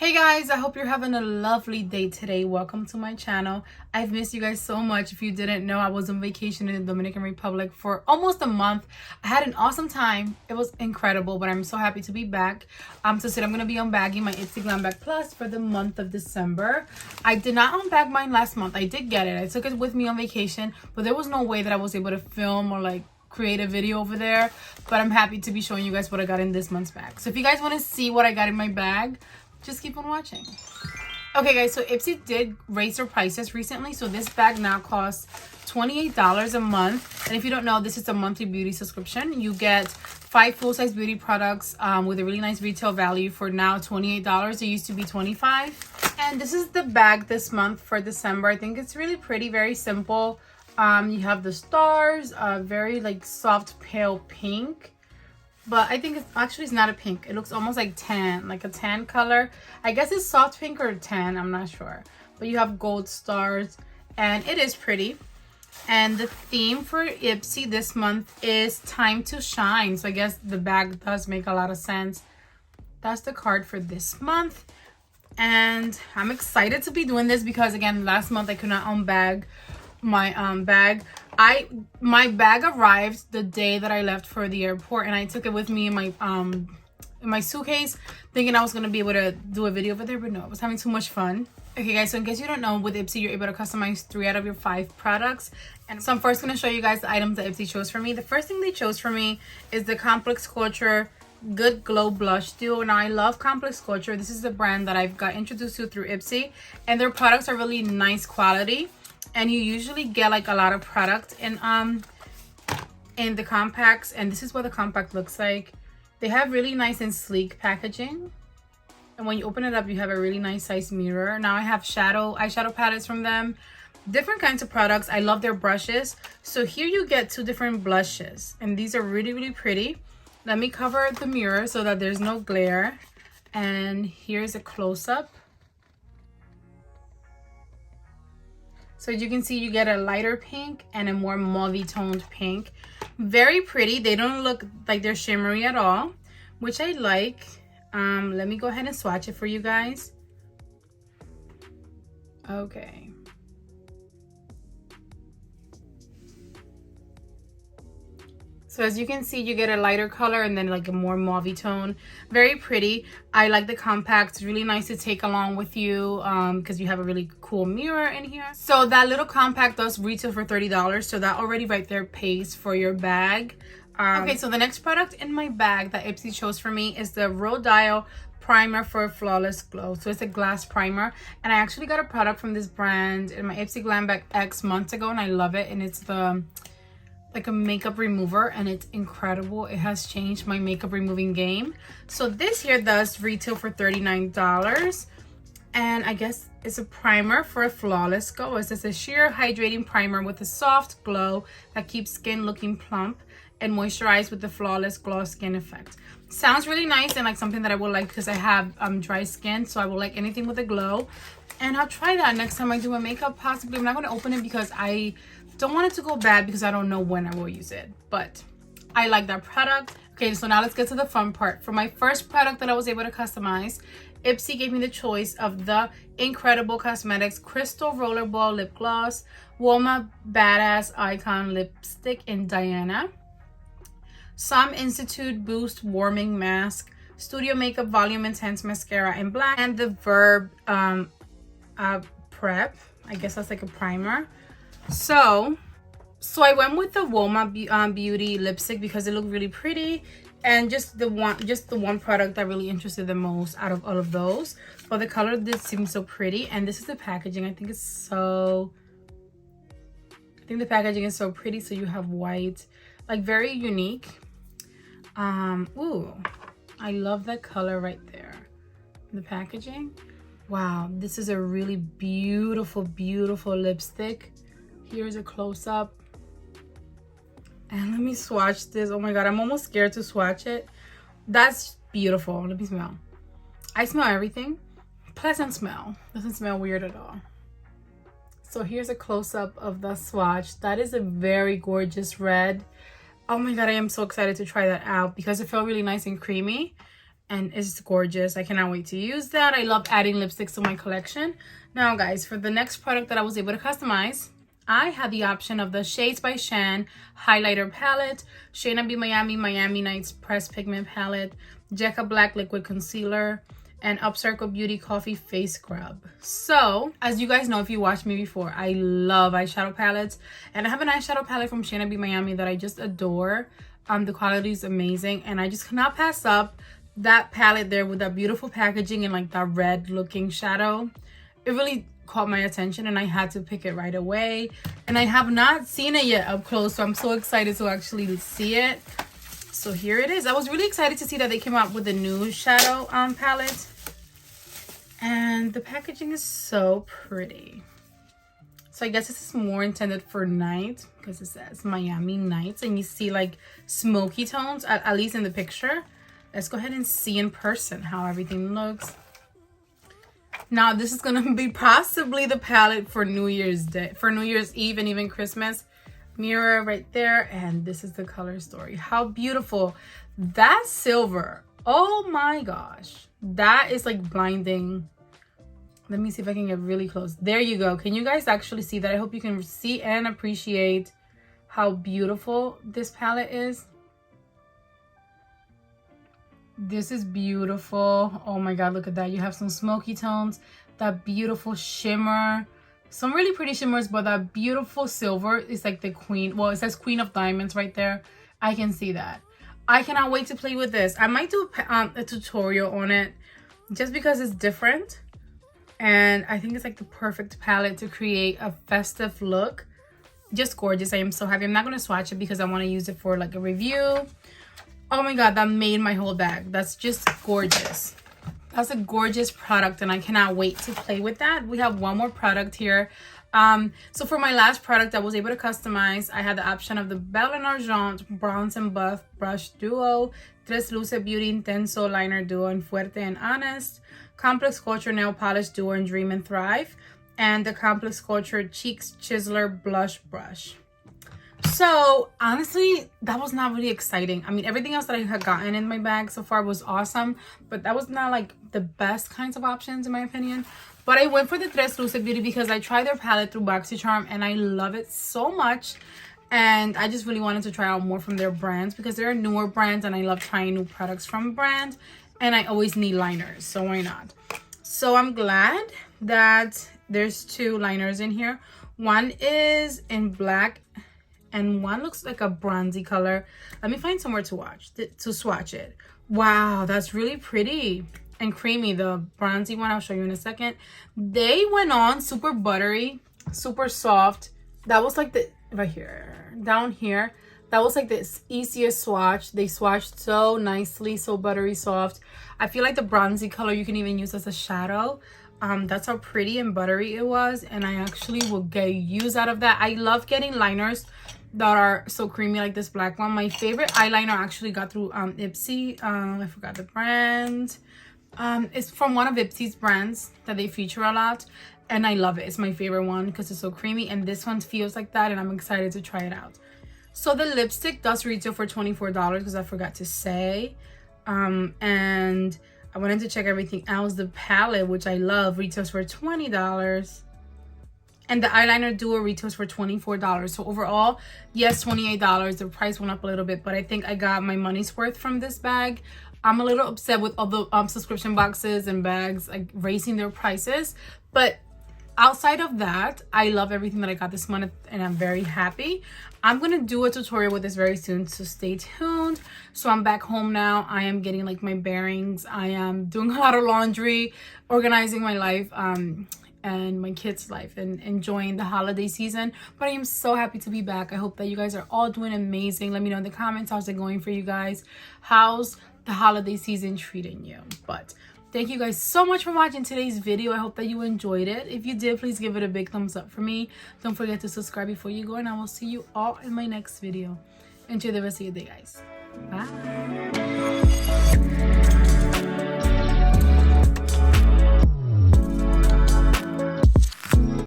Hey guys, I hope you're having a lovely day today. Welcome to my channel. I've missed you guys so much. If you didn't know, I was on vacation in the Dominican Republic for almost a month. I had an awesome time. It was incredible, but I'm so happy to be back. So today I'm going to be unbagging my Ipsy Glam Bag Plus for the month of December. I did not unbag mine last month. I did get it. I took it with me on vacation, but there was no way that I was able to film or create a video over there. But I'm happy to be showing you guys what I got in this month's bag. So if you guys want to see what I got in my bag, just keep on watching. Okay guys, so Ipsy did raise their prices recently, so this bag now costs $28 a month. And if you don't know, this is a monthly beauty subscription. You get 5 full-size beauty products with a really nice retail value for now $28. It used to be $25. And this is the bag this month for December. I think it's really pretty, very simple. You have the stars, very soft pale pink. But I think it's not a pink. It looks almost like tan, like a tan color. I guess it's soft pink or tan, I'm not sure. But you have gold stars and it is pretty. And the theme for Ipsy this month is time to shine. So I guess the bag does make a lot of sense. That's the card for this month. And I'm excited to be doing this because again, last month I could not unbag my bag. My bag arrived the day that I left for the airport, and I took it with me in my suitcase, thinking I was gonna be able to do a video over there, but no, I was having too much fun. Okay guys, so in case you don't know, with Ipsy you're able to customize 3 out of your 5 products. And so I'm first gonna show you guys the items that Ipsy chose for me. The first thing they chose for me is the Complex Culture Good Glow Blush Duo. Now I love Complex Culture. This is the brand that I've got introduced to through Ipsy, and their products are really nice quality. And you usually get a lot of product in the compacts, and this is what the compact looks like. They have really nice and sleek packaging, and when you open it up you have a really nice size mirror. Now I have eyeshadow palettes from them, different kinds of products. I love their brushes. So here you get 2 different blushes, and these are really pretty. Let me cover the mirror so that there's no glare, and here's a close-up. So as you can see, you get a lighter pink and a more mauvey toned pink. Very pretty. They don't look like they're shimmery at all, which I like. Let me go ahead and swatch it for you guys. Okay. So as you can see, you get a lighter color and then a more mauvey tone. Very pretty. I like the compact. It's really nice to take along with you because you have a really cool mirror in here. So that little compact does retail for $30. So that already right there pays for your bag. Okay, so the next product in my bag that Ipsy chose for me is the Rhodial Primer for Flawless Glow. So it's a glass primer, and I actually got a product from this brand in my Ipsy Glam Bag X months ago, and I love it. And it's like a makeup remover, and it's incredible. It has changed my makeup removing game. So this here does retail for $39, and I guess it's a primer for a flawless glow. It says a sheer hydrating primer with a soft glow that keeps skin looking plump and moisturized with the flawless gloss skin effect. Sounds really nice and like something that I would like because I have dry skin, so I will like anything with a glow. And I'll try that next time I do my makeup. Possibly I'm not going to open it because I don't want it to go bad because I don't know when I will use it, but I like that product. Okay, so now let's get to the fun part. For my first product that I was able to customize, Ipsy gave me the choice of the Incredible Cosmetics Crystal Rollerball Lip Gloss, Woma Badass Icon Lipstick in Diana, Some Institute Boost Warming Mask, Studio Makeup Volume Intense Mascara in black, and the Verb Prep. I guess that's like a primer. So I went with the Woma Beauty lipstick because it looked really pretty, and just the one product that really interested the most out of all of those. But the color did seem so pretty, and this is the packaging. I think the packaging is so pretty. So you have white, very unique. Ooh, I love that color right there. The packaging. Wow, this is a really beautiful lipstick. Here's a close-up. And let me swatch this. Oh my god, I'm almost scared to swatch it. That's beautiful. Let me smell. I smell everything. Pleasant smell. Doesn't smell weird at all. So here's a close-up of the swatch. That is a very gorgeous red. Oh my god, I am so excited to try that out because it felt really nice and creamy. and it's gorgeous. I cannot wait to use that. I love adding lipsticks to my collection. Now guys, for the next product that I was able to customize, I had the option of the Shades by Shan highlighter palette, Shayna B Miami Nights pressed pigment palette, Jekka Black liquid concealer, and Upcircle Beauty coffee face scrub. So as you guys know, if you watched me before, I love eyeshadow palettes, and I have an eyeshadow palette from Shayna B Miami that I just adore. The quality is amazing, and I just cannot pass up that palette there with that beautiful packaging and like that red looking shadow. It really caught my attention and I had to pick it right away, and I have not seen it yet up close, so I'm so excited to actually see it. So here it is. I was really excited to see that they came out with a new shadow palette, and the packaging is so pretty. So I guess this is more intended for night because it says Miami Nights, and you see like smoky tones, at least in the picture. Let's go ahead and see in person how everything looks. Now this is gonna be possibly the palette for New Year's Day, for New Year's Eve, and even Christmas. Mirror right there, and this is the color story. How beautiful. That silver, oh my gosh, that is like blinding. Let me see if I can get really close. There you go. Can you guys actually see that? I hope you can see and appreciate how beautiful this palette is. This is beautiful. Oh my god, look at that. You have some smoky tones, that beautiful shimmer, some really pretty shimmers, but that beautiful silver is like the queen. Well, it says Queen of Diamonds right there. I can see that. I cannot wait to play with this. I might do a tutorial on it just because it's different, and I think it's like the perfect palette to create a festive look. Just gorgeous. I am so happy. I'm not going to swatch it because I want to use it for like a review. Oh my god, that made my whole bag. That's just gorgeous. That's a gorgeous product, and I cannot wait to play with that. We have one more product here. So for my last product I was able to customize, I had the option of the Belle & Argent Bronze and Buff Brush Duo, Tres Luce Beauty Intenso Liner Duo and Fuerte and Honest, Complex Culture Nail Polish Duo and Dream and Thrive, and the Complex Culture Cheeks Chiseler Blush Brush. So honestly, that was not really exciting. I mean, everything else that I had gotten in my bag so far was awesome, but that was not like the best kinds of options in my opinion. But I went for the Tres Luce Beauty because I tried their palette through BoxyCharm and I love it so much, and I just really wanted to try out more from their brands because they're newer brands and I love trying new products from brands, and I always need liners, so why not? So I'm glad that there's two liners in here. One is in black and one looks like a bronzy color. Let me find somewhere to swatch it. Wow, that's really pretty and creamy. The bronzy one, I'll show you in a second. They went on super buttery, super soft. That was like the, right here, down here, that was like the easiest swatch. They swatched so nicely, so buttery soft. I feel like the bronzy color you can even use as a shadow. That's how pretty and buttery it was, and I actually will get use out of that. I love getting liners that are so creamy like this black one. My favorite eyeliner actually got through Ipsy. I forgot the brand. It's from one of Ipsy's brands that they feature a lot, and I love it. It's my favorite one because it's so creamy, and this one feels like that, and I'm excited to try it out. So the lipstick does retail for $24 because I forgot to say, and I wanted to check everything else. The palette, which I love, retails for $20. And the eyeliner duo retails for $24. So overall, yes, $28. The price went up a little bit, but I think I got my money's worth from this bag. I'm a little upset with all the subscription boxes and bags like raising their prices. But outside of that, I love everything that I got this month and I'm very happy. I'm going to do a tutorial with this very soon, so stay tuned. So I'm back home now. I am getting like my bearings. I am doing a lot of laundry, organizing my life, and my kids' life, and enjoying the holiday season. But I am so happy to be back. I hope that you guys are all doing amazing. Let me know in the comments, how's it going for you guys? How's the holiday season treating you? But thank you guys so much for watching today's video. I hope that you enjoyed it. If you did, please give it a big thumbs up for me. Don't forget to subscribe before you go, and I will see you all in my next video. Enjoy the rest of your day, guys. Bye.